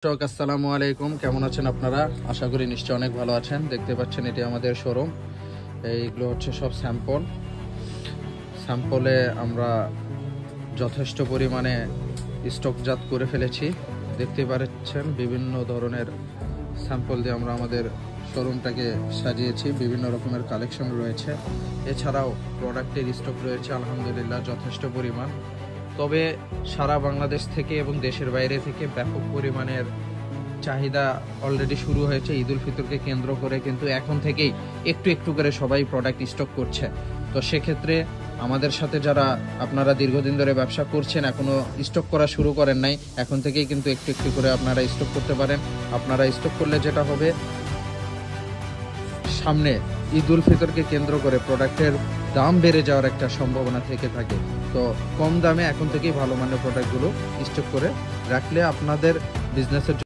দর্শক আসসালামু আলাইকুম, কেমন আছেন আপনারা? আশা করি নিশ্চয়ই অনেক ভালো আছেন। দেখতে পাচ্ছেন এটি আমাদের শোরুম। এইগুলো হচ্ছে সব স্যাম্পলে আমরা যথেষ্ট পরিমাণে স্টকজাত করে ফেলেছি। দেখতে পাচ্ছেন বিভিন্ন ধরনের স্যাম্পল দিয়ে আমরা আমাদের শোরুমটাকে সাজিয়েছি। বিভিন্ন রকমের কালেকশন রয়েছে, এছাড়াও প্রোডাক্টের স্টক রয়েছে আলহামদুলিল্লাহ যথেষ্ট পরিমাণ। তবে সারা বাংলাদেশ থেকে এবং দেশের বাইরে থেকে ব্যাপক পরিমাণের চাহিদা অলরেডি শুরু হয়েছে ঈদ উল ফিতরকে কেন্দ্র করে, কিন্তু এখন থেকেই একটু একটু করে সবাই প্রোডাক্ট স্টক করছে। তো সেক্ষেত্রে আমাদের সাথে যারা আপনারা দীর্ঘদিন ধরে ব্যবসা করছেন, এখনো স্টক করা শুরু করেন নাই, এখন থেকেই কিন্তু একটু একটু করে আপনারা স্টক করতে পারেন। আপনারা স্টক করলে যেটা হবে, সামনে ঈদ উল ফিতরকে কেন্দ্র করে প্রোডাক্টের দাম বেড়ে যাওয়ার একটা সম্ভাবনা থেকে থাকে। তো কম দামে এখন থেকেই ভালো মানের প্রোডাক্টগুলো স্টক করে রাখলে আপনাদের বিজনেসের